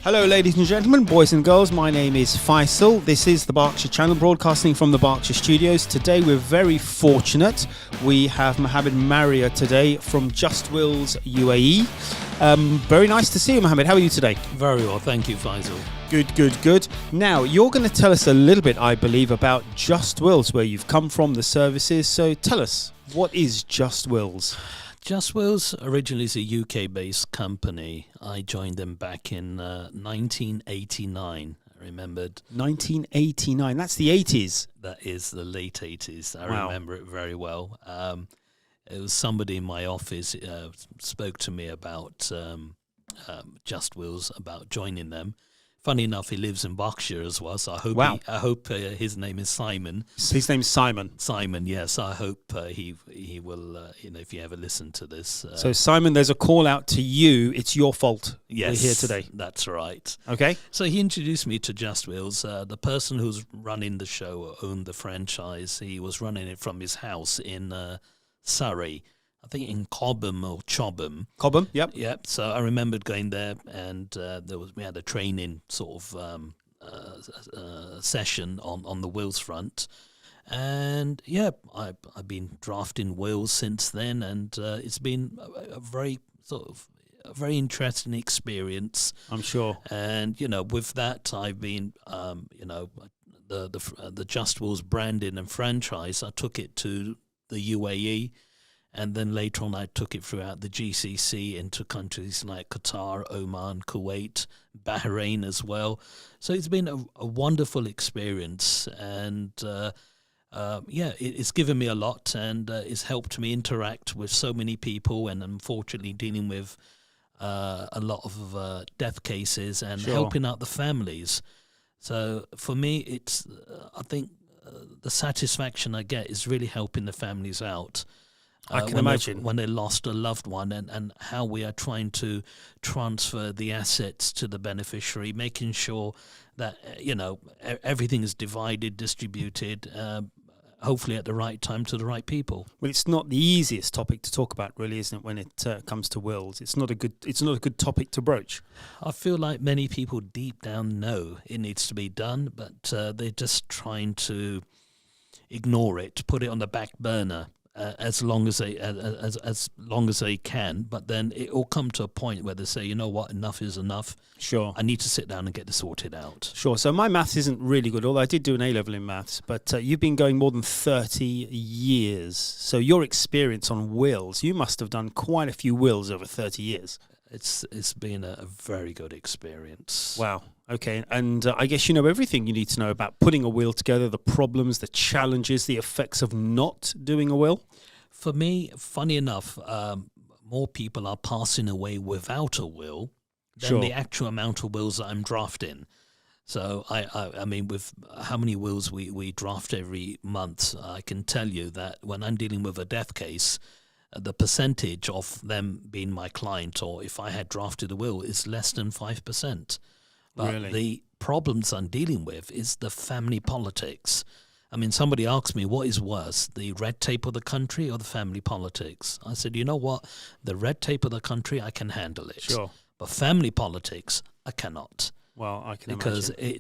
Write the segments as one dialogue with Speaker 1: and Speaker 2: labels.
Speaker 1: Hello ladies and gentlemen, boys and girls, my name is Faisal. This is the Berkshire Channel, broadcasting from the Berkshire Studios. Today we're very fortunate. We have Mohammed Marria today from Just Wills UAE. Very nice to see you, Mohammed. How are you today?
Speaker 2: Very well, thank you, Faisal.
Speaker 1: Good. Now, you're going to tell us a little bit, I believe, about Just Wills, where you've come from, the services. So tell us, what is Just Wills?
Speaker 2: Just Wills originally is a UK-based company. I joined them back in 1989. I remembered.
Speaker 1: 1989, that's the 80s.
Speaker 2: That is the late 80s. I
Speaker 1: Wow.
Speaker 2: remember it very well. It was somebody in my office spoke to me about Just Wills, about joining them. Funny enough, he lives in Berkshire as well, so I hope
Speaker 1: Wow.
Speaker 2: I hope his name is Simon.
Speaker 1: His name's Simon.
Speaker 2: Simon, yes. I hope he will, if you ever listen to this.
Speaker 1: So, Simon, there's a call out to you. It's your fault
Speaker 2: Yes,
Speaker 1: we're here today.
Speaker 2: That's right.
Speaker 1: Okay?
Speaker 2: So he introduced me to Just Wills. The person who's running the show, or owned the franchise, he was running it from his house in Surrey. I think in Cobham or Chobham.
Speaker 1: Cobham, yep.
Speaker 2: Yep. So I remembered going there, and we had a training sort of session on the wills front, and I've been drafting wills since then, and it's been a very interesting experience.
Speaker 1: I'm sure.
Speaker 2: And with that, I've been the Just Wills branding and franchise. I took it to the UAE. And then later on, I took it throughout the GCC into countries like Qatar, Oman, Kuwait, Bahrain as well. So it's been a wonderful experience. And, it's given me a lot, and it's helped me interact with so many people, and unfortunately dealing with a lot of death cases and
Speaker 1: Sure.
Speaker 2: helping out the families. So for me, it's I think the satisfaction I get is really helping the families out.
Speaker 1: I can imagine.
Speaker 2: When they lost a loved one, and how we are trying to transfer the assets to the beneficiary, making sure that everything is divided, distributed, hopefully at the right time to the right people.
Speaker 1: Well, it's not the easiest topic to talk about, really, isn't it? When it comes to wills, it's not a good topic to broach.
Speaker 2: I feel like many people deep down know it needs to be done, but they're just trying to ignore it, put it on the back burner. As long as they can, but then it will come to a point where they say, you know what, enough is enough.
Speaker 1: Sure.
Speaker 2: I need to sit down and get this sorted out.
Speaker 1: Sure. So my maths isn't really good, although I did do an A-level in maths, but you've been going more than 30 years. So your experience on wills, you must have done quite a few wills over 30 years.
Speaker 2: It's been a very good experience.
Speaker 1: Wow. Okay. And I guess you know everything you need to know about putting a will together, the problems, the challenges, the effects of not doing a will.
Speaker 2: For me, funny enough, more people are passing away without a will than
Speaker 1: Sure.
Speaker 2: the actual amount of wills that I'm drafting. So, I mean, with how many wills we draft every month, I can tell you that when I'm dealing with a death case, the percentage of them being my client, or if I had drafted a will, is less than 5%. But
Speaker 1: Really?
Speaker 2: the problems I'm dealing with is the family politics. I mean, somebody asked me, what is worse, the red tape of the country or the family politics? I said, you know what? The red tape of the country, I can handle it.
Speaker 1: Sure.
Speaker 2: But family politics, I cannot.
Speaker 1: Well, I can
Speaker 2: Because
Speaker 1: imagine.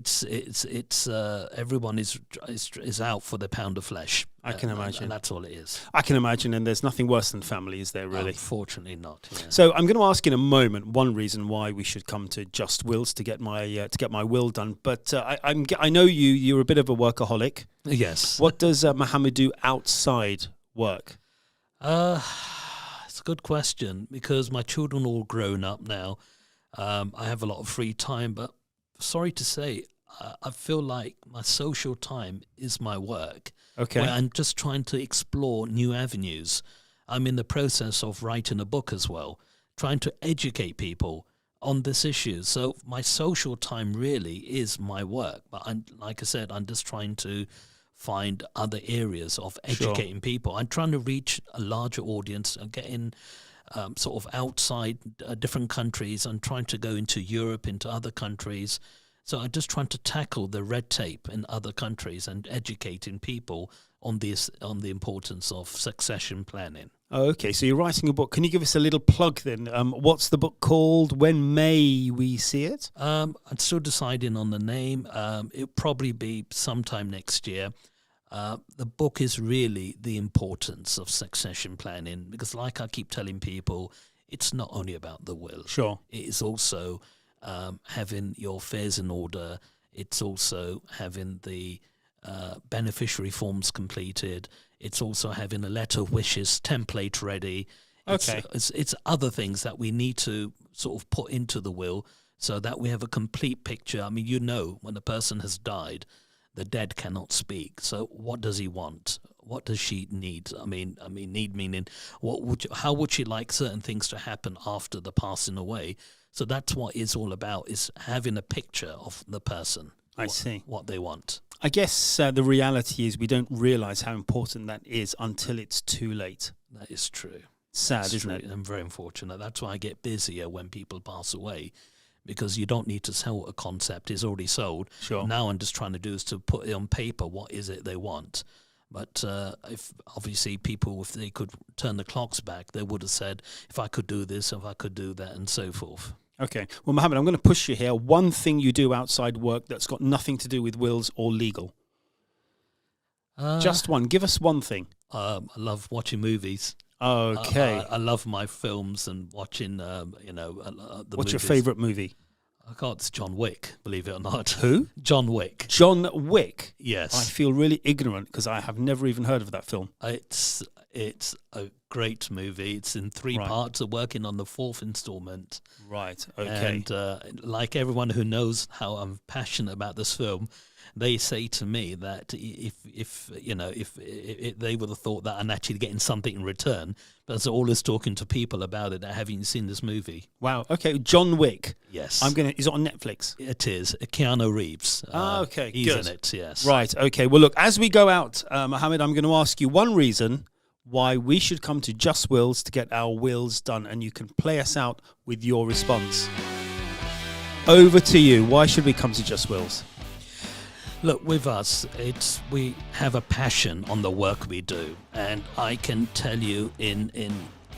Speaker 2: it's everyone is out for the pound of flesh.
Speaker 1: I can imagine.
Speaker 2: And that's all it is.
Speaker 1: I can imagine, and there's nothing worse than family, is there, really?
Speaker 2: Unfortunately not. Yeah.
Speaker 1: So I'm going to ask in a moment one reason why we should come to Just Wills to get my will done. But I know you're a bit of a workaholic.
Speaker 2: Yes.
Speaker 1: What does Mohammed do outside work?
Speaker 2: It's a good question, because my children are all grown up now. I have a lot of free time, but sorry to say, I feel like my social time is my work.
Speaker 1: Okay.
Speaker 2: Where I'm just trying to explore new avenues. I'm in the process of writing a book as well, trying to educate people on this issue. So my social time really is my work. But like I said, I'm just trying to find other areas of educating people. I'm trying to reach a larger audience and get in sort of outside different countries. I'm trying to go into Europe, into other countries. So I'm just trying to tackle the red tape in other countries and educating people on the importance of succession planning.
Speaker 1: Okay, so you're writing a book. Can you give us a little plug then? What's the book called? When may we see it?
Speaker 2: I'm still deciding on the name. It'll probably be sometime next year. The book is really the importance of succession planning, because like I keep telling people, it's not only about the will.
Speaker 1: Sure.
Speaker 2: It is also having your affairs in order. It's also having the beneficiary forms completed. It's also having a letter of wishes template ready.
Speaker 1: Okay.
Speaker 2: It's other things that we need to sort of put into the will so that we have a complete picture. I mean, when a person has died, the dead cannot speak. So what does he want? What does she need? I mean, need meaning how would she like certain things to happen after the passing away? So that's what it's all about, is having a picture of the person.
Speaker 1: I see.
Speaker 2: What they want.
Speaker 1: I guess the reality is we don't realise how important that is until it's too late.
Speaker 2: That is true.
Speaker 1: Sad, isn't it?
Speaker 2: I'm very unfortunate. That's why I get busier when people pass away, because you don't need to sell a concept. It's already sold.
Speaker 1: Sure.
Speaker 2: Now I'm just trying to do is to put it on paper. What is it they want? But if obviously people, if they could turn the clocks back, they would have said, if I could do this, if I could do that, and so forth.
Speaker 1: Okay. Well, Mohammed, I'm going to push you here. One thing you do outside work that's got nothing to do with wills or legal. Just one. Give us one thing.
Speaker 2: I love watching movies.
Speaker 1: Okay.
Speaker 2: I love my films and watching, the
Speaker 1: What's
Speaker 2: movies.
Speaker 1: your favourite movie?
Speaker 2: It's John Wick, believe it or not.
Speaker 1: Who?
Speaker 2: John Wick.
Speaker 1: John Wick?
Speaker 2: Yes.
Speaker 1: I feel really ignorant because I have never even heard of that film.
Speaker 2: It's a great movie. It's in 3
Speaker 1: Right.
Speaker 2: parts. We're working on the 4th installment.
Speaker 1: Right, okay.
Speaker 2: And like everyone who knows how I'm passionate about this film, they say to me that if they would have thought that I'm actually getting something in return, but I'm always talking to people about it that haven't seen this movie.
Speaker 1: Wow, okay. John Wick.
Speaker 2: Yes.
Speaker 1: Is it on Netflix?
Speaker 2: It is. Keanu Reeves.
Speaker 1: Okay,
Speaker 2: he's
Speaker 1: good.
Speaker 2: in it, yes.
Speaker 1: Right, okay. Well, look, as we go out, Mohammed, I'm going to ask you one reason why we should come to Just Wills to get our wills done, and you can play us out with your response. Over to you. Why should we come to Just Wills?
Speaker 2: Look, with us, we have a passion on the work we do, and I can tell you in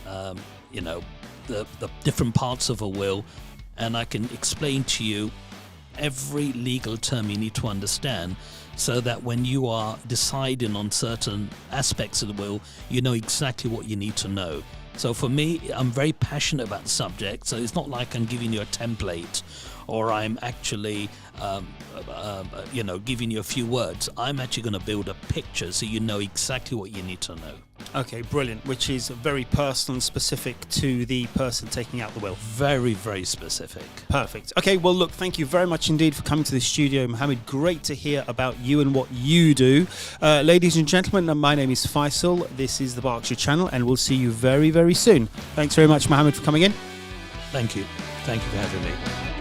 Speaker 2: the different parts of a will, and I can explain to you every legal term you need to understand, so that when you are deciding on certain aspects of the will, you know exactly what you need to know. So for me, I'm very passionate about the subject, so it's not like I'm giving you a template or I'm actually giving you a few words. I'm actually going to build a picture so you know exactly what you need to know.
Speaker 1: Okay, brilliant, which is very personal and specific to the person taking out the will.
Speaker 2: Very, very specific.
Speaker 1: Perfect. Okay, well, look, thank you very much indeed for coming to the studio, Mohammed. Great to hear about you and what you do. Ladies and gentlemen, my name is Faisal. This is the Berkshire Channel, and we'll see you very, very soon. Thanks very much, Mohammed, for coming in.
Speaker 2: Thank you. Thank you for having me.